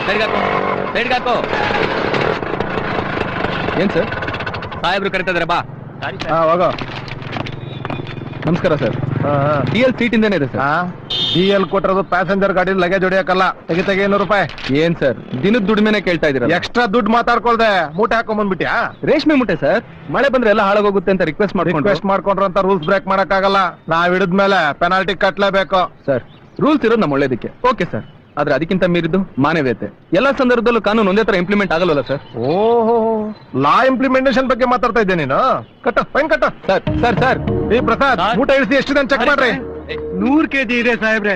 ಸೈಡ್ಗಾಕೋ. ಏನ್ ಸರ್? ಸಾಹೇಬ್ರು ಕರಿತಿದಾರೆ, ಬಾ. ಹೋಗೋ. ನಮಸ್ಕಾರ ಸರ್. DL ಸೀಟ್ ಇಂದೇನೆ ಇದೆ ಸರ್. DL ಕೊಟ್ಟಿರೋದು ಪ್ಯಾಸೆಂಜರ್ ಗಾಡಿ ಲಗೇಜ್ ಹೊಡಿಯಕಲ್ಲ. ತೆಗಿ 200 ರೂಪಾಯಿ. ಏನ್ ಸರ್ ದಿನದ ದುಡ್ಮೇನೆ ಕೇಳ್ತಾ ಇದೀರ? ಎಕ್ಸ್ಟ್ರಾ ದುಡ್ಡು ಮಾತಾಡ್ಕೊಳ್ದೆ ಮೂಟೆ ಹಾಕೊಂಡ್ ಬಂದ್ಬಿಟ್ಯಾ? ರೇಷ್ಮೆ ಮುಟ್ಟೆ ಸರ್. ಮಳೆ ಬಂದ್ರೆ ಎಲ್ಲ ಹಾಳಾಗೋಗುತ್ತೆ ಅಂತ ರಿಕ್ವೆಸ್ಟ್ ಮಾಡ್ಕೊಂಡ್ರು ಅಂತ ರೂಲ್ಸ್ ಬ್ರೇಕ್ ಮಾಡಕ್ಕಾಗಲ್ಲ. ನಾವ್ ಹಿಡಿದ್ಮೇಲೆ ಪೆನಾಲ್ಟಿ ಕಟ್ಲೇಬೇಕು ಸರ್. ರೂಲ್ಸ್ ಇರೋದು ನಮ್ಮ ಒಳ್ಳೇದಕ್ಕೆ. ಓಕೆ ಸರ್, ಆದ್ರೆ ಅದಕ್ಕಿಂತ ಮೀರಿದ್ದು ಮಾನವೀಯತೆ. ಎಲ್ಲಾ ಸಂದರ್ಭದಲ್ಲೂ ಕಾನೂನು ಒಂದೇ ತರ ಇಂಪ್ಲಿಮೆಂಟ್ ಆಗಲ್ವಲ್ಲ ಸರ್? ಓಹೋ, ಲಾ ಇಂಪ್ಲಿಮೆಂಟೇಷನ್ ಬಗ್ಗೆ ಮಾತಾಡ್ತಾ ಇದ್ದೆ ನೀನು. ಕಟ್ಟ ಫೈನ್ ಕಟ್ಟ. ಸರ್ ಸರ್ ಸರ್ ಈ ಪ್ರಸಾದ್ ಊಟ ಇಳಿಸಿ ಎಷ್ಟಿದೆ ಚೆಕ್ ಮಾಡ್ರಿ. 100 kg ಇದೆ ಸಾಹೇಬ್ರೆ,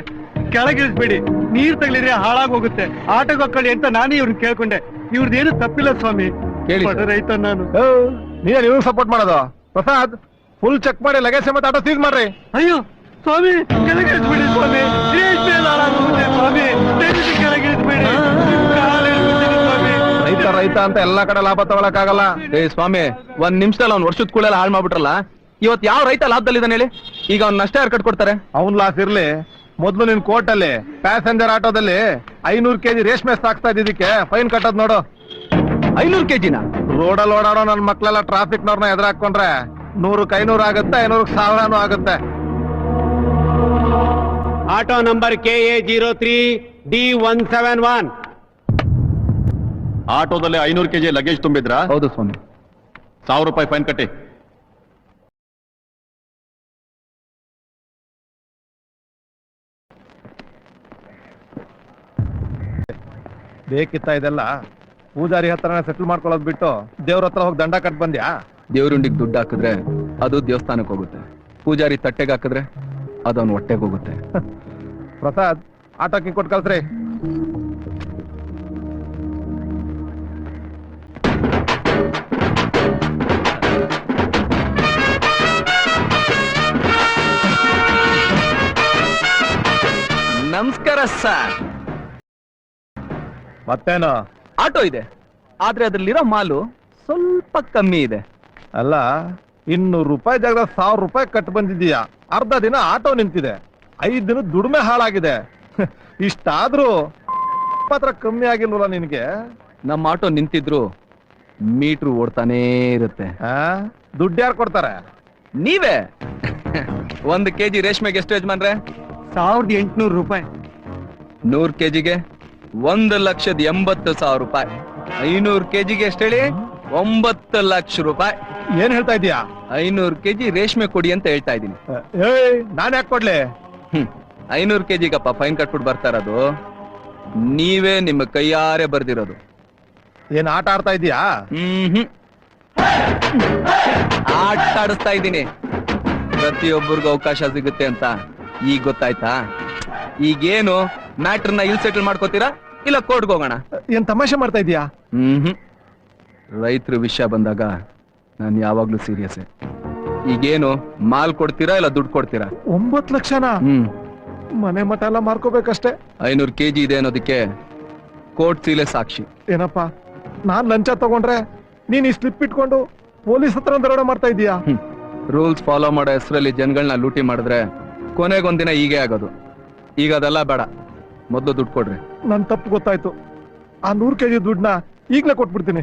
ಕೆಳಗಿಳಿಸ್ಬೇಡಿ. ನೀರ್ ತಗಲಿದ್ರೆ ಹಾಳಾಗೋಗುತ್ತೆ. ಆಟೋಗೆ ಹೋಗ್ಕೊಳ್ಳಿ ಅಂತ ನಾನೇ ಇವ್ರನ್ನ ಕೇಳ್ಕೊಂಡೆ. ಇವ್ರದ್ದೇನು ತಪ್ಪಿಲ್ಲ ಸ್ವಾಮಿ. ಕೇಳಿ ಬಡ ರೈತ ನಾನು. ನೀವು ಸಪೋರ್ಟ್ ಮಾಡೋದು? ಪ್ರಸಾದ್ ಫುಲ್ ಚೆಕ್ ಮಾಡಿ ಲಗೇಜ್ ಸಮೇತ ಆಟೋ ಸೀಸ್ ಮಾಡ್ರಿ. ಅಯ್ಯೋ ಸ್ವಾಮಿ, ಕೆಳಗಿಳಿಸ್ಬೇಡಿ ಸ್ವಾಮಿ. ರೇಷ್ಮೆ ಹಾಳಾಗೋಗುತ್ತೆ ಸ್ವಾಮಿ. ದಯವಿಟ್ಟು ಕೆಳಗಿಳಿಸ್ಬೇಡಿ. ಸ್ವಾಮಿ ರೈತ ಅಂತ ಎಲ್ಲಾ ಕಡೆ ಲಾಭ ತಗೊಳಕ್ಕಾಗಲ್ಲ. ಸ್ವಾಮಿ, ಒಂದ್ ನಿಮಿಷದಲ್ಲಿ ಅವ್ನ ವರ್ಷದ ಕೂಳೆಲ್ಲ ಹಾಳು ಮಾಡ್ಬಿಟ್ರಲ್ಲ. ಇವತ್ತು ಯಾವ ರೈತ ಲಾಭದಲ್ಲಿದ್ದಾನೆ ಹೇಳಿ? ಈಗ ಅವ್ನ ನಷ್ಟ ಯಾರು ಕಟ್ಕೊಡ್ತಾರೆ? ಅವ್ನ್ ಲಾಸ್ ಇರ್ಲಿ. ಮೊದ್ಲು ನಿನ್ ಕೋರ್ಟ್ ಅಲ್ಲಿ ಪ್ಯಾಸೆಂಜರ್ ಆಟೋದಲ್ಲಿ 500 kg ರೇಷ್ಮೆ ಸಾಕ್ತಾ ಇದ್ದಿದ್ದಕ್ಕೆ ಫೈನ್ ಕಟ್ಟೋದ್ ನೋಡು. 500 kg ರೋಡಲ್ಲಿ ಓಡಾಡೋ ನನ್ ಮಕ್ಳೆಲ್ಲ ಟ್ರಾಫಿಕ್ ನವ್ರನ್ನ ಎದುರಾಕೊಂಡ್ರೆ 100ಕ್ಕೆ 500 ಆಗುತ್ತೆ, 500ಕ್ಕೆ 1000 ಆಗುತ್ತೆ. Auto number KA03D171. ಆಟೋದಲ್ಲಿ 500 kg ಲಗೇಜ್ ತುಂಬಿದ್ರಾ? ಹೌದು ಸ್ವಾಮಿ. 1000 ರೂಪಾಯಿ ಫೈನ್ ಕಟ್ಟಿ. ಬೇಕಿತ್ತ ಇದೆಲ್ಲ? ಪೂಜಾರಿ ಹತ್ರನೇ ಸೆಟಲ್ ಮಾಡ್ಕೊಳ್ಳೋದ್ ಬಿಟ್ಟು ದೇವ್ರ ಹತ್ರ ಹೋಗಿ ದಂಡ ಕಟ್ ಬಂದ್ಯಾ? ದೇವ್ರುಂಡಿಗೆ ದುಡ್ಡು ಹಾಕಿದ್ರೆ ಅದು ದೇವಸ್ಥಾನಕ್ಕೆ ಹೋಗುತ್ತೆ. ಪೂಜಾರಿ ತಟ್ಟೆಗೆ ಹಾಕಿದ್ರೆ ಅದು ಅವ್ನ ಹೊಟ್ಟೆಗೆ ಹೋಗುತ್ತೆ. ಪ್ರಸಾದ್ ಆಟೋಕ್ಕೆ ಕೊಟ್ಟು ಕಳ್ಸ್ರಿ. ನಮಸ್ಕಾರ ಸರ್. ಮತ್ತೇನು? ಆಟೋ ಇದೆ, ಆದ್ರೆ ಅದ್ರಲ್ಲಿರೋ ಮಾಲು ಸ್ವಲ್ಪ ಕಮ್ಮಿ ಇದೆ. ಅಲ್ಲ, 200 ರೂಪಾಯಿ ಜಾಗದ 1000 ರೂಪಾಯಿ ಕಟ್ ಬಂದಿದ್ದೀಯಾ. ಅರ್ಧ ದಿನ ಆಟೋ ನಿಂತಿದೆ, 5 ದಿನ ದುಡಿಮೆ ಹಾಳಾಗಿದೆ. ಇಷ್ಟಾದ್ರೂ ಮಾತ್ರ ಕಮ್ಮಿ ಆಗಿಲ್ವಲ್ಲ ನಿನ್ಗೆ? ನಮ್ಮ ಆಟೋ ನಿಂತಿದ್ರು ಮೀಟ್ರು ಓಡ್ತಾನೇ ಇರುತ್ತೆ. ದುಡ್ಡು ಯಾರು ಕೊಡ್ತಾರೆ? ನೀವೇ. 1 kg ರೇಷ್ಮೆಗೆ ಎಷ್ಟು ಯಜಮಾನ್ರೆ? 1800 ರೂಪಾಯಿ. 100 kgಗೆ 1,80,000 ರೂಪಾಯಿ. 500 kgಗೆ ಎಷ್ಟು ಹೇಳಿ? 9 ಲಕ್ಷ ರೂಪಾಯಿ. ಏನ್ ಹೇಳ್ತಾ ಇದೀಯಾ? 500 kg ರೇಷ್ಮೆ ಕೊಡಿ ಅಂತ ಹೇಳ್ತಾ ಇದ್ದೀನಿ. ನಾನ್ ಯಾಕೆ ಕೊಡ್ಲಿ? 500 kgಗಪ್ಪ ಫೈನ್ ಕಟ್ಬಿಟ್ಟು ಬರ್ತಾ ಇರೋದು. ನೀವೇ ನಿಮ್ಮ ಕೈಯಾರೆ ಬರ್ದಿರೋದು. ಏನ್ ಆಟ ಆಡ್ತಾ ಇದೀಯಾ? ಆಟ ಆಡಿಸ್ತಾ ಇದ್ದೀನಿ. ಪ್ರತಿಯೊಬ್ಬರಿಗೂ ಅವಕಾಶ ಸಿಗುತ್ತೆ ಅಂತ ಈಗ ಗೊತ್ತಾಯ್ತಾ? ಈಗೇನು ಮ್ಯಾಟ್ರನ್ನ ಇಲ್ಲಿ ಸೆಟಲ್ ಮಾಡ್ಕೋತೀರಾ ಇಲ್ಲ ಕೋರ್ಟ್ಗೆ ಹೋಗೋಣ? ಏನ್ ತಮಾಷೆ ಮಾಡ್ತಾ ಇದೀಯಾ? ರೈತರ ವಿಷಯ ಬಂದಾಗ ನಾನು ಯಾವಾಗ್ಲೂ ಸೀರಿಯಸ್. ಈಗೇನು ಮಾಲ್ ಕೊಡ್ತೀರಾ ಇಲ್ಲ ದುಡ್ಡು ಕೊಡ್ತೀರಾ? 9 ಲಕ್ಷನಾ? ಮನೆ ಮಠ ಎಲ್ಲ ಮಾರ್ಕೋಬೇಕಷ್ಟೇ. 500 kg ಇದೆ ಅನ್ನೋದಕ್ಕೆ ಕೋರ್ಟ್ ಸೀಲೆ ಸಾಕ್ಷಿ. ಏನಪ್ಪಾ, ನಾನ್ ಲಂಚ ತಗೊಂಡ್ರೆ ನೀನ್ ಈ ಸ್ಲಿಪ್ ಇಟ್ಕೊಂಡು ಪೊಲೀಸ್ ಹತ್ರ ದರೋಡೆ ಮಾಡ್ತಾ ಇದೀಯಾ? ರೂಲ್ಸ್ ಫಾಲೋ ಮಾಡೋ ಹೆಸರಲ್ಲಿ ಜನಗಳನ್ನ ಲೂಟಿ ಮಾಡಿದ್ರೆ ಕೊನೆಗೊಂದಿನ ಹೀಗೆ ಆಗೋದು. ಈಗ ಅದೆಲ್ಲ ಬೇಡ, ಮೊದಲು ದುಡ್ಡು ಕೊಡ್ರಿ. ನನ್ ತಪ್ಪು ಗೊತ್ತಾಯ್ತು. ಆ 100 kg ದುಡ್ಡನ್ನ ಈಗ್ಲೇ ಕೊಟ್ಬಿಡ್ತೀನಿ.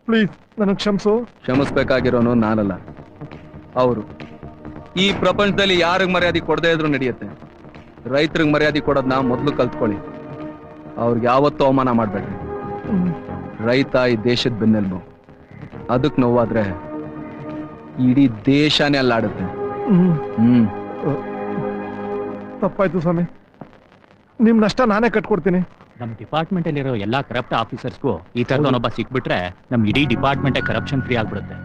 ಪ್ಲೀಸ್ ನನಗ್ ಕ್ಷಮಿಸು. ಕ್ಷಮಿಸ್ಬೇಕಾಗಿರೋನು ನಾನಲ್ಲ, ಅವರು. ಈ ಪ್ರಪಂಚದಲ್ಲಿ ಯಾರಿಗ್ ಮರ್ಯಾದೆ ಕೊಡದೇ ಇದ್ರು ನಡೆಯುತ್ತೆ. ರೈತರಿಗೆ ಮರ್ಯಾದೆ ಕೊಡೋದನ್ನ ಮೊದಲು ಕಲ್ತ್ಕೊಳ್ಳಿ. ಅವ್ರಿಗೆ ಯಾವತ್ತೂ ಅವಮಾನ ಮಾಡ್ಬೇಡ್ರಿ. ರೈತ ಈ ದೇಶದ ಬೆನ್ನೆಲುಬು. ಅದಕ್ಕೆ ನೋವಾದ್ರೆ ಇಡೀ ದೇಶನೇ ಅಲ್ಲಾಡುತ್ತೆ. ತಪ್ಪಾಯ್ತು ಸ್ವಾಮಿ, ನಿಮ್ ನಷ್ಟ ನಾನೇ ಕಟ್ಕೊಡ್ತೀನಿ. ನಮ್ ಡಿಪಾರ್ಟ್ಮೆಂಟ್ ಅಲ್ಲಿರೋ ಎಲ್ಲಾ ಕರಪ್ಟ್ ಆಫೀಸರ್ಸ್ಗೂ ಈ ತರದವನೊಬ್ಬ ಸಿಕ್ಬಿಟ್ರೆ ನಮ್ ಇಡೀ ಡಿಪಾರ್ಟ್ಮೆಂಟ್ ಕರಪ್ಷನ್ ಫ್ರೀ ಆಗ್ಬಿಡುತ್ತೆ.